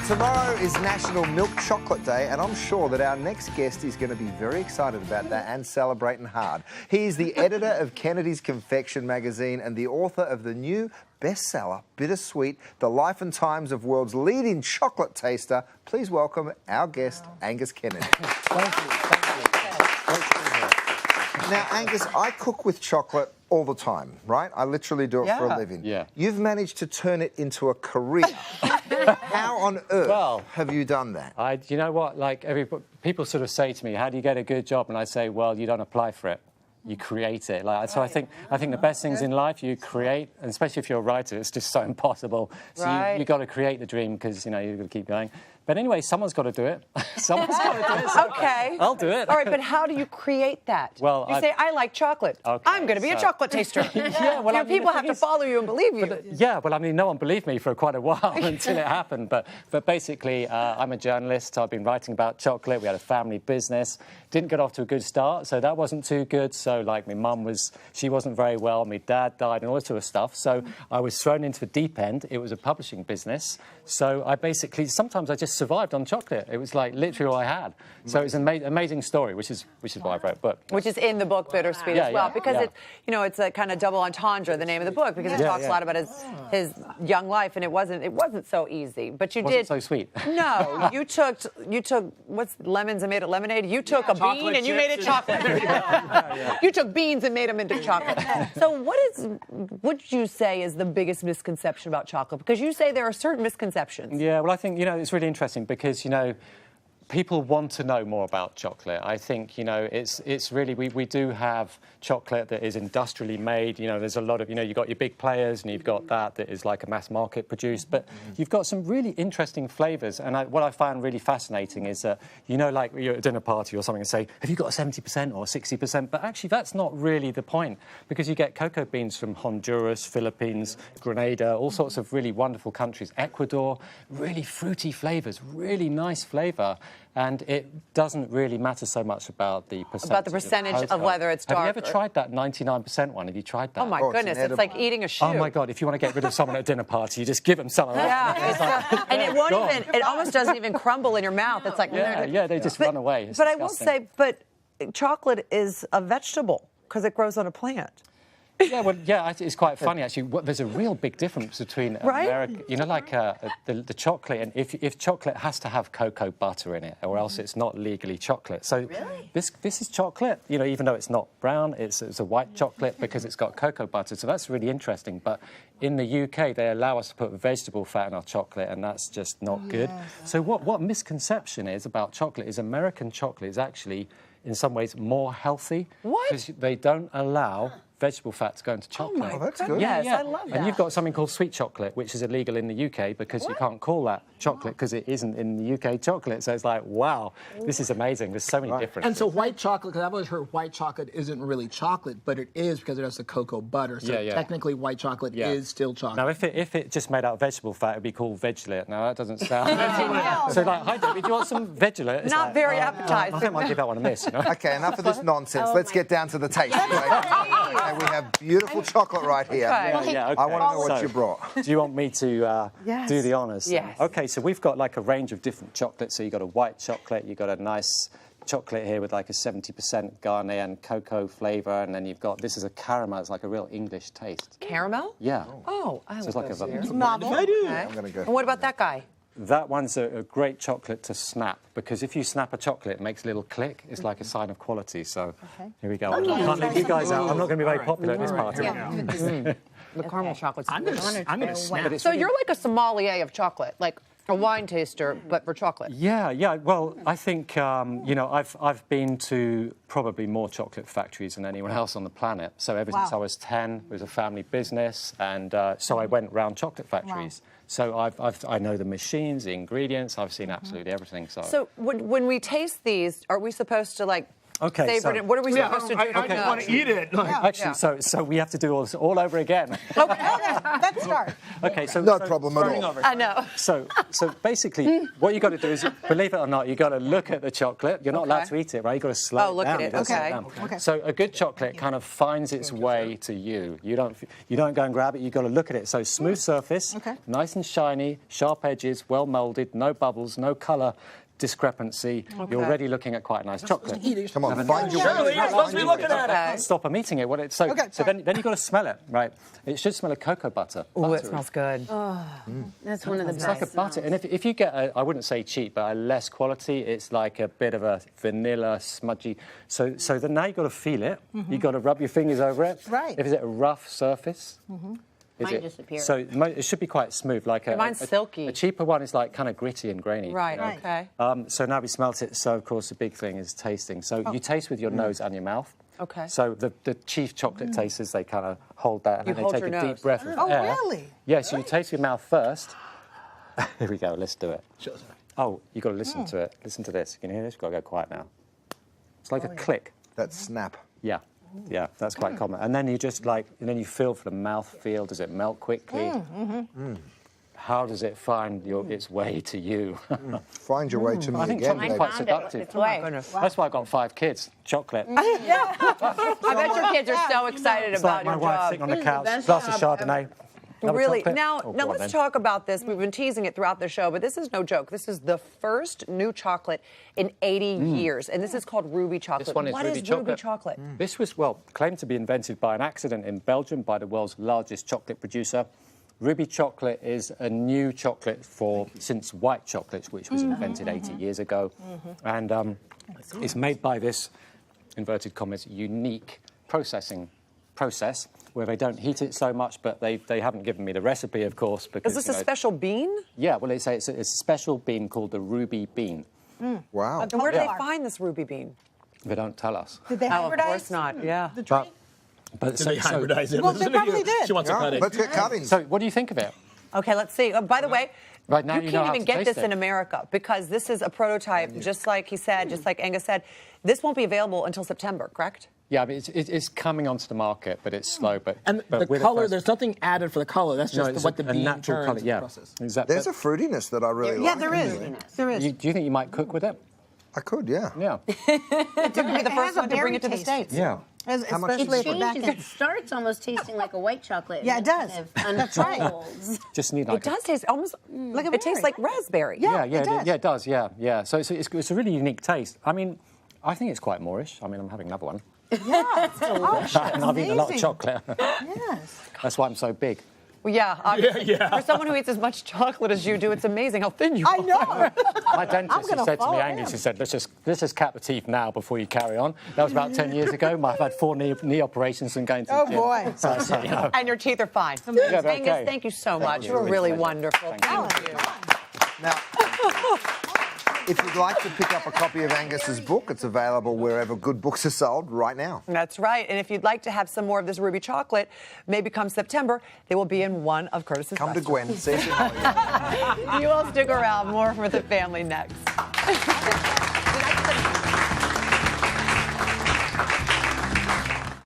Tomorrow is National Milk Chocolate Day, and I'm sure that our next guest is going to be very excited about that and celebrating hard. He is the editor of Kennedy's Confection magazine and the author of the new bestseller, Bittersweet, The Life and Times of World's Leading Chocolate Taster. Please welcome our guest, Angus Kennedy. Thank you. Now, Angus, I cook with chocolate all the time, right? I literally do it for a living. Yeah. You've managed to turn it into a career. How on earth have you done that? You know what? Like people sort of say to me, "How do you get a good job?" And I say, "Well, you don't apply for it. You create it." So I think the best things in life you create, and especially if you're a writer, it's just so impossible. So you got to create the dream because you've got to keep going. But anyway, someone's got to do it. Someone's got to do it. So Okay. I'll do it. All right, but how do you create that? Well, you say, I like chocolate. Okay, I'm going to be a chocolate taster. People have to follow you and believe you. Well, I mean, no one believed me for quite a while until it happened. But basically, I'm a journalist. I've been writing about chocolate. We had a family business. Didn't get off to a good start, so that wasn't too good. So, like, my mum she wasn't very well. My dad died and all this sort of stuff. So I was thrown into the deep end. It was a publishing business. So I basically, sometimes I just survived on chocolate. It was like literally all I had. So it's an amazing story, which is why I wrote a book. Which is in the book Bittersweet as well, because it's a kind of double entendre, the name of the book, because it talks a lot about his young life, and it wasn't so easy. But you wasn't so sweet. No, you took what's lemons and made it lemonade. You took a bean and you made it chocolate. You took beans and made them into chocolate. So what would you say is the biggest misconception about chocolate? Because you say there are certain misconceptions. Yeah, well, I think, it's really interesting because, people want to know more about chocolate. I think, it's really, we do have chocolate that is industrially made. There's a lot of, you've got your big players and you've got that is like a mass market produced. But you've got some really interesting flavours. And what I find really fascinating is that, like you're at a dinner party or something and say, have you got a 70% or 60%? But actually, that's not really the point because you get cocoa beans from Honduras, Philippines, Grenada, all sorts of really wonderful countries. Ecuador, really fruity flavours, really nice flavour. And it doesn't really matter so much about the percentage. About the percentage of whether it's dark. Have you ever tried that 99% one? Have you tried that? Oh, my goodness. It's like eating a shoe. Oh, my God. If you want to get rid of someone at a dinner party, you just give them some of that. Yeah. And it won't even, it almost doesn't even crumble in your mouth. It's like... Yeah, they just run away. It's but disgusting. I will say, chocolate is a vegetable because it grows on a plant. It's quite funny actually. There's a real big difference between America, like the chocolate, and if chocolate has to have cocoa butter in it, or else it's not legally chocolate. So this is chocolate, even though it's not brown, it's a white chocolate because it's got cocoa butter. So that's really interesting. But in the UK, they allow us to put vegetable fat in our chocolate, and that's just not good. So what misconception is about chocolate is American chocolate is actually in some ways more healthy. What? Because they don't allow vegetable fat to go into chocolate. Oh, that's good. Yes, I love that. And you've got something called sweet chocolate, which is illegal in the UK because you can't call that chocolate because it isn't in the UK chocolate. So it's like, wow, this is amazing. There's so many differences. And so white chocolate, because I've always heard white chocolate isn't really chocolate, but it is because it has the cocoa butter. So technically white chocolate is still chocolate. Now, if it just made out of vegetable fat, it'd be called Vegelit. Now, that doesn't sound... So, like, hi, Debbie, do you want some Vegelit? Not very appetizing. I think I might give that one a miss, Okay, enough of this nonsense. Let's get down to the taste. And we have beautiful chocolate right here. Okay. I want to know what you brought. Do you want me to do the honours? Yes. Okay, so we've got like a range of different chocolates. So you've got a white chocolate, you've got a nice chocolate here with like a 70% Ghanaian cocoa flavour, and then you've got, this is a caramel, it's like a real English taste. Caramel? Yeah. Oh, I So it's like like those. Novel. I do. I'm going to go. And what about that guy? That one's a great chocolate to snap, because if you snap a chocolate, it makes a little click. It's like a sign of quality. So here we go. I can't leave you guys out. I'm not going to be very popular at this party. The caramel chocolate's I'm going to snap. So you're like a sommelier of chocolate, like a wine taster, but for chocolate. Yeah. Well, I think, I've been to probably more chocolate factories than anyone else on the planet. So ever since I was 10, it was a family business. And so I went round chocolate factories. So I know the machines, the ingredients. I've seen absolutely everything. So when we taste these, are we supposed to, like, Okay, savored it. What are we supposed to do? I just want to eat it. Actually, so we have to do all over again. Let's start. Okay, so No problem at all. I know. So basically, what you got to do is, believe it or not, you got to look at the chocolate. You're not allowed to eat it, right? You got to slow it down. Oh, look at it. You gotta slow Okay. down. Okay. So a good chocolate kind of finds its way to you. You don't go and grab it. You got to look at it. So smooth surface, nice and shiny, sharp edges, well molded, no bubbles, no colour discrepancy. You're already looking at quite a nice chocolate. Come on, find your way. You're supposed to be looking at it. Can't stop them eating it. So then you've got to smell it, right? It should smell of cocoa butter. Oh, it smells good. That's one of the It's best. like a butter. And if you get, I wouldn't say cheap, but a less quality, it's like a bit of a vanilla, smudgy. So then now you've got to feel it. You've got to rub your fingers over it. Right. If it's a rough surface. Mine disappeared. So it should be quite smooth. Like mine's silky. A cheaper one is like kind of gritty and grainy. Right, you know? okay. So now we smelt it. So, of course, the big thing is tasting. So you taste with your nose and your mouth. Okay. So the chief chocolate tasters, they kind of hold that and You then hold they take your a nose. deep breath of Oh, air. really? Yeah, so you taste your mouth first. Here we go, let's do it. Oh, you've got to listen to it. Listen to this. You can hear this? You've got to go quiet now. It's like a click. That snap. Yeah, that's quite common. And then you just and then you feel for the mouth feel. Does it melt quickly? How does it find its way to you? Find your way to me I think again. chocolate's baby. quite Found it. seductive. It's way. That's why I've got 5 kids. Chocolate. I bet your kids are so excited It's about like my your wife job. sitting on the This is the couch, best glass of job Chardonnay. Another Really? chocolate? Now, Oh, now go on let's then. talk about this. We've been teasing it throughout the show, but this is no joke. This is the first new chocolate in 80 years, and this is called Ruby chocolate. This one is What Ruby is chocolate. Ruby chocolate? This was, claimed to be invented by an accident in Belgium by the world's largest chocolate producer. Ruby chocolate is a new chocolate since white chocolate, which was invented 80 years ago. And it's made by this, inverted commas, unique process where they don't heat it so much, but they haven't given me the recipe, of course. Because, Is this a special bean? Yeah, well, it's a special bean called the ruby bean. Wow. And where do they find this ruby bean? They don't tell us. Did they Oh, of hybridize course not. Yeah. the tree? But They hybridize it. Well, they Listen to probably you. did. She wants to Yeah, cut it. let's get cutting. So what do you think of it? Okay, let's see. By the way, Right now you you know can't how even to get taste this it. in America because this is a prototype, just like he said, just like Angus said. This won't be available until September, correct? Yeah, I mean, it's coming onto the market, but it's slow. But And the with color, first- there's nothing added for the color. That's No, just it's what the a bean natural turns colour. in the Yeah, process. exactly. There's a fruitiness that I really Yeah, like. there is. There is. Do you think you might cook with it? I could, yeah. Yeah. You could be the It first has a one to bring berry it to the taste. States. Yeah. Especially much if It we're back changes. in. It starts almost tasting like a white chocolate. Yeah, it does. That's right. Unfolds. Just need like It does taste almost. Like a It tastes berry. like raspberry. Yeah. it does. Yeah. So it's a really unique taste. I mean, I think it's quite Moorish. I mean, I'm having another one. Yeah, it's delicious. And I've eaten a lot of Amazing. chocolate. Yes. That's why I'm so big. Well, yeah, obviously. Yeah. For someone who eats as much chocolate as you do, it's amazing how thin you are. I know. My dentist gonna has said to me, follow Angus, him. he said, let's just cap the teeth now before you carry on. That was about 10 years ago. I've had 4 knee operations and going to the Oh, gym. boy. So, you know. And your teeth are fine. Yeah, they're Angus, okay. thank you so much. you. You were Really really pleasure. wonderful. Thank you. Now, if you'd like to pick up a copy of Angus's book, it's available wherever good books are sold right now. That's right. And if you'd like to have some more of this ruby chocolate, maybe come September, they will be in one of Curtis's Come to restaurants. Gwen. See you in Hollywood. You all stick around. More for the family next.